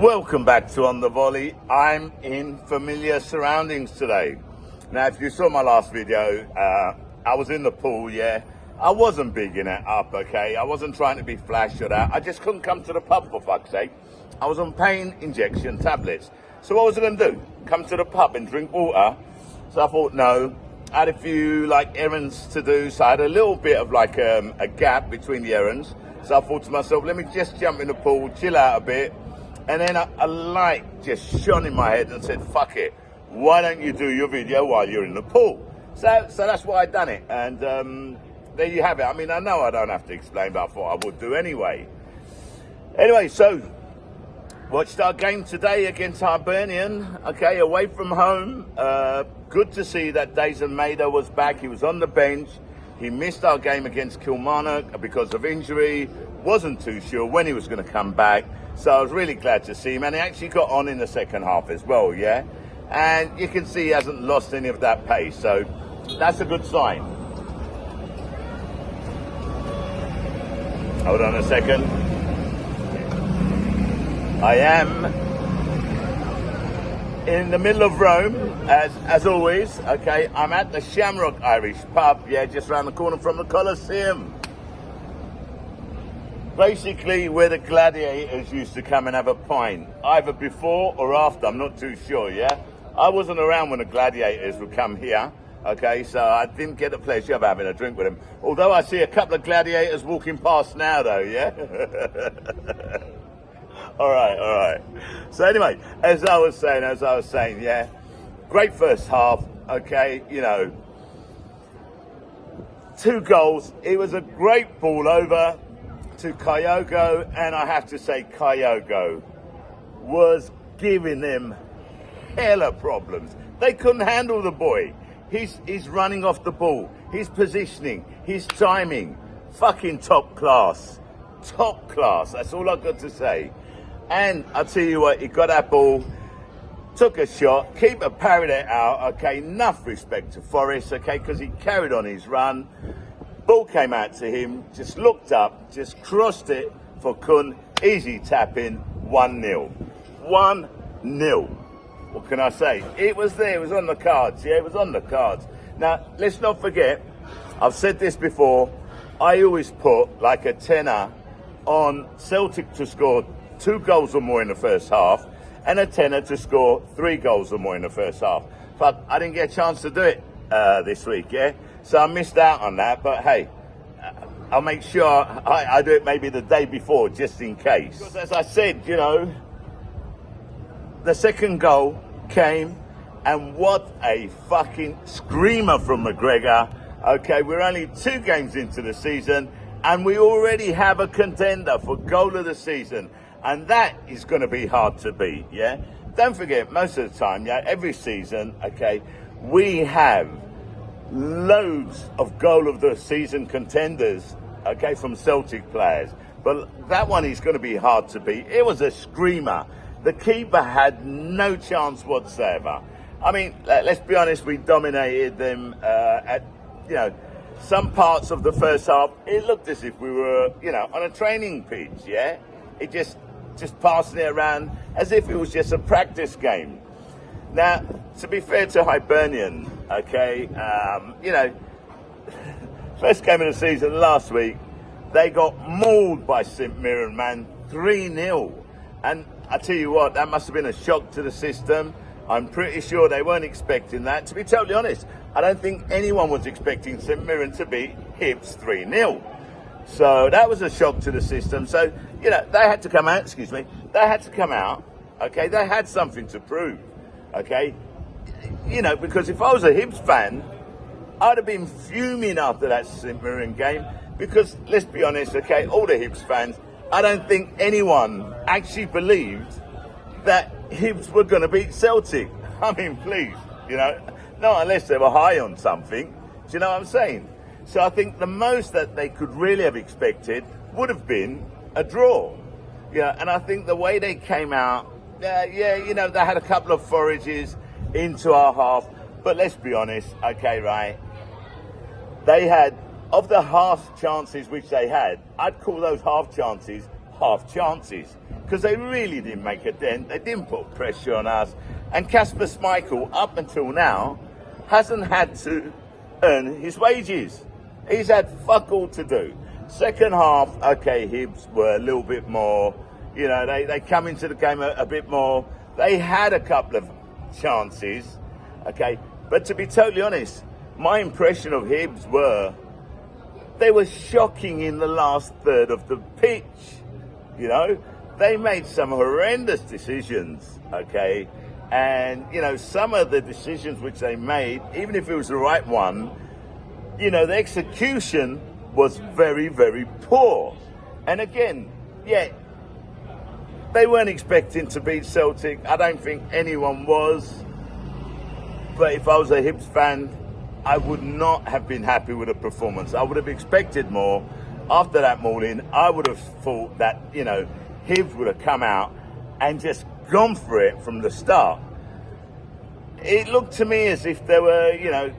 Welcome back to On The Volley. I'm in familiar surroundings today. Now, if you saw my last video, I was in the pool, yeah. I wasn't bigging it up, okay? I wasn't trying to be flash or that. I just couldn't come to the pub, for fuck's sake. I was on pain injection tablets. So what was I going to do? Come to the pub and drink water? So I thought, no. I had a few, errands to do. So I had a little bit of, a gap between the errands. So I thought to myself, let me just jump in the pool, chill out a bit. And then a light just shone in my head and said, fuck it. Why don't you do your video while you're in the pool? So that's why I done it. And there you have it. I mean, I know I don't have to explain, but I thought I would do anyway. Anyway, so watched our game today against Hibernian, okay, away from home. Good to see that Dazen Maida was back. He was on the bench. He missed our game against Kilmarnock because of injury. Wasn't too sure when he was going to come back. So I was really glad to see him. And he actually got on in the second half as well, yeah? And you can see he hasn't lost any of that pace. So that's a good sign. Hold on a second. I am in the middle of Rome, as always, okay? I'm at the Shamrock Irish pub, yeah, just around the corner from the Colosseum. Basically, where the gladiators used to come and have a pint, either before or after, I'm not too sure, yeah? I wasn't around when the gladiators would come here, okay? So I didn't get the pleasure of having a drink with them. Although I see a couple of gladiators walking past now, though, yeah? All right. So anyway, as I was saying, yeah, great first half, okay, 2 goals. It was a great ball over to Kyogo, and I have to say Kyogo was giving them hella problems. They couldn't handle the boy. He's running off the ball. His positioning, his timing, fucking top class. Top class, that's all I've got to say. And I'll tell you what, he got that ball, took a shot, keeper parried it out, okay, enough respect to Forrest, okay, because he carried on his run. Ball came out to him, just looked up, just crossed it for Kun, easy tap in, 1-0. 1-0. What can I say? It was there, it was on the cards, yeah, it was on the cards. Now, let's not forget, I've said this before, I always put like a tenner on Celtic to score 2 goals or more in the first half, and a tenner to score 3 goals or more in the first half. But I didn't get a chance to do it this week, yeah? So I missed out on that, but hey, I'll make sure I do it maybe the day before, just in case. Because as I said, the second goal came, and what a fucking screamer from McGregor. Okay, we're only 2 games into the season, and we already have a contender for goal of the season. And that is going to be hard to beat, yeah? Don't forget, most of the time, yeah, every season, okay, we have loads of goal of the season contenders, okay, from Celtic players. But that one is going to be hard to beat. It was a screamer. The keeper had no chance whatsoever. I mean, let's be honest, we dominated them at, some parts of the first half. It looked as if we were, on a training pitch, yeah? It just passing it around as if it was just a practice game. Now, to be fair to Hibernian, okay, first game of the season last week, they got mauled by St Mirren, man, 3-0. And I tell you what, that must have been a shock to the system. I'm pretty sure they weren't expecting that. To be totally honest, I don't think anyone was expecting St Mirren to beat Hibs 3-0. So that was a shock to the system. So, they had to come out, They had to come out, okay? They had something to prove, okay? Because if I was a Hibs fan, I'd have been fuming after that St Mirren game. Because, let's be honest, okay, all the Hibs fans, I don't think anyone actually believed that Hibs were going to beat Celtic. I mean, please, not unless they were high on something. Do you know what I'm saying? So I think the most that they could really have expected would have been a draw. And I think the way they came out, they had a couple of forages into our half. But let's be honest, okay, right? They had, of the half chances which they had, I'd call those half chances half chances because they really didn't make a dent. They didn't put pressure on us. And Kasper Schmeichel, up until now, hasn't had to earn his wages. He's had fuck all to do. Second half, okay, Hibs were a little bit more, you know, they come into the game a bit more. They had a couple of chances, okay. But to be totally honest, my impression of Hibs were, they were shocking in the last third of the pitch, you know. They made some horrendous decisions, okay. And, you know, some of the decisions which they made, even if it was the right one, you know, the execution was very, very poor. And again, yeah, they weren't expecting to beat Celtic. I don't think anyone was. But if I was a Hibs fan, I would not have been happy with the performance. I would have expected more. After that morning, I would have thought that, you know, Hibs would have come out and just gone for it from the start. It looked to me as if they were, you know,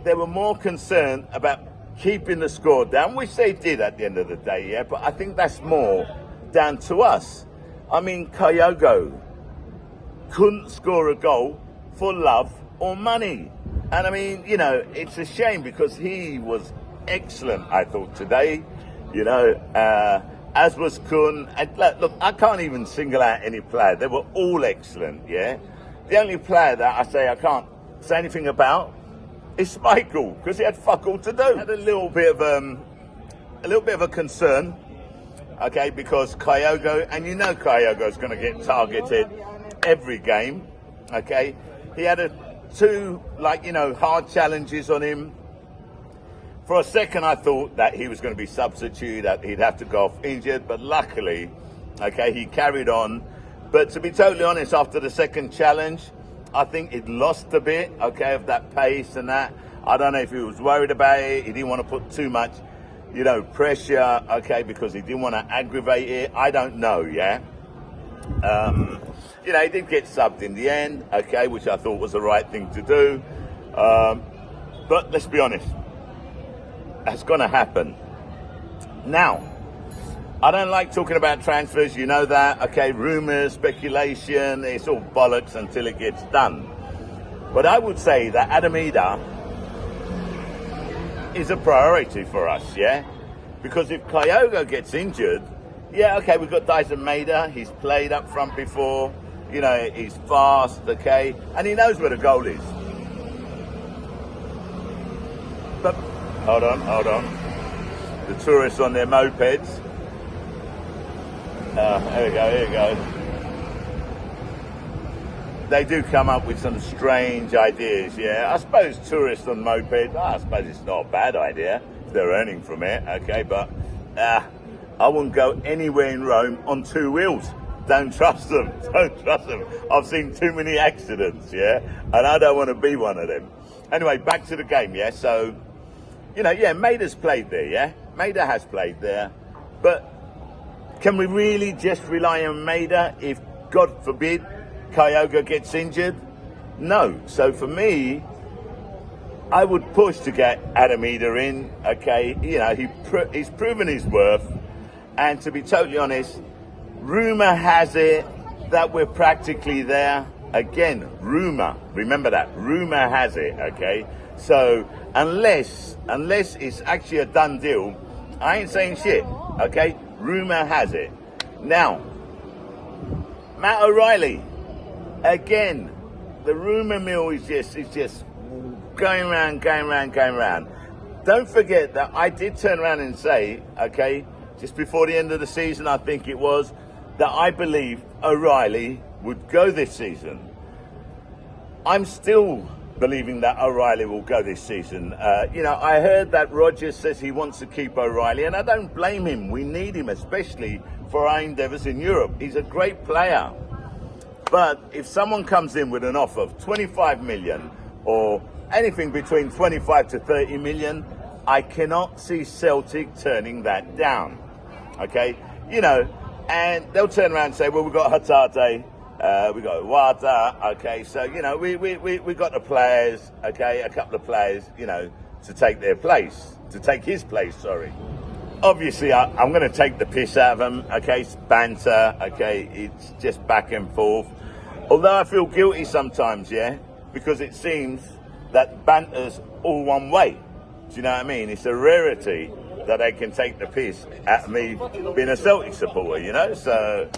they were more concerned about keeping the score down, which they did at the end of the day, yeah, but I think that's more down to us. I mean, Kyogo couldn't score a goal for love or money. And I mean, you know, it's a shame because he was excellent, I thought, today, you know, as was Kun. And look, I can't even single out any player. They were all excellent, yeah. The only player that I say I can't say anything about is Schmeichel, because he had fuck all to do. Had a little bit of a concern, okay, because Kyogo, and you know Kyogo's going to get targeted every game, okay. He had two, like, you know, hard challenges on him. For a second, I thought that he was going to be substituted, that he'd have to go off injured, but luckily, okay, he carried on. But to be totally honest, after the second challenge, I think it lost a bit, okay, of that pace and that. I don't know if he was worried about it. He didn't want to put too much, you know, pressure, okay, because he didn't want to aggravate it. I don't know, yeah. You know, he did get subbed in the end, okay, which I thought was the right thing to do. But let's be honest, that's going to happen. Now, I don't like talking about transfers, you know that, okay, rumours, speculation, it's all bollocks until it gets done. But I would say that Adamida is a priority for us, yeah? Because if Kyogo gets injured, yeah, okay, we've got Dyson Maeda, he's played up front before, you know, he's fast, okay, and he knows where the goal is. But, hold on. The tourists on their mopeds. Here we go. They do come up with some strange ideas, yeah. I suppose tourists on mopeds, I suppose it's not a bad idea if they're earning from it, okay, but I wouldn't go anywhere in Rome on two wheels. Don't trust them. I've seen too many accidents, yeah, and I don't want to be one of them. Anyway, back to the game, yeah. So, you know, yeah, Maeda's played there, yeah. Maeda has played there, but can we really just rely on Maeda if, God forbid, Kyogo gets injured? No. So for me, I would push to get Adamida in, okay? You know, he's proven his worth. And to be totally honest, rumour has it that we're practically there. Again, rumour. Remember that. Rumour has it, okay? So unless it's actually a done deal, I ain't saying shit, okay? Rumour has it. Now, Matt O'Reilly, again, the rumour mill is just going round. Don't forget that I did turn around and say, okay, just before the end of the season, I think it was, that I believe O'Reilly would go this season. I'm still believing that O'Reilly will go this season. You know, I heard that Rodgers says he wants to keep O'Reilly, and I don't blame him. We need him, especially for our endeavours in Europe. He's a great player. But if someone comes in with an offer of 25 million or anything between 25 to 30 million, I cannot see Celtic turning that down. Okay? You know, and they'll turn around and say, well, we've got Hatate, we got Wata, okay, so, you know, we got the players, okay, a couple of players, you know, to take their place, to take his place, sorry. obviously, I'm going to take the piss out of them. Okay, it's banter. Okay, it's just back and forth. Although I feel guilty sometimes, yeah, because it seems that banter's all one way. Do you know what I mean? It's a rarity that they can take the piss at me being a Celtic supporter, you know? So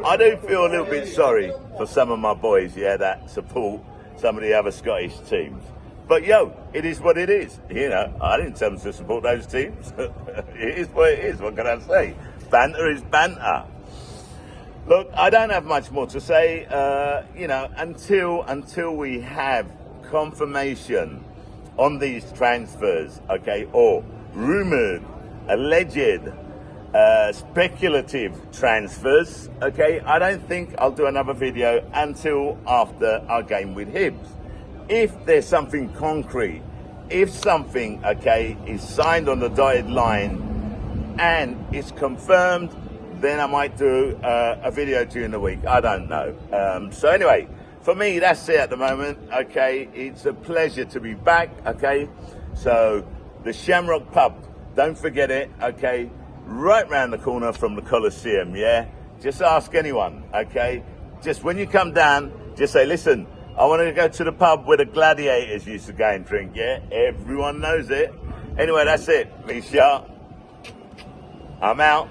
I do feel a little bit sorry for some of my boys, yeah, that support some of the other Scottish teams. But yo, it is what it is. You know, I didn't tell them to support those teams. It is what it is. What can I say? Banter is banter. Look, I don't have much more to say. You know, until we have confirmation on these transfers, okay, or rumored, alleged, speculative transfers, okay, I don't think I'll do another video until after our game with Hibs. If there's something concrete, if something, okay, is signed on the dotted line and it's confirmed, then I might do a video during the week. I don't know. So anyway, for me, that's it at the moment, okay? It's a pleasure to be back, okay? So the Shamrock Pub, don't forget it, okay? Right round the corner from the Coliseum, yeah? Just ask anyone, okay? Just when you come down, just say, listen, I want to go to the pub where the gladiators used to go and drink, yeah? Everyone knows it. Anyway, that's it. Me, Shah. I'm out.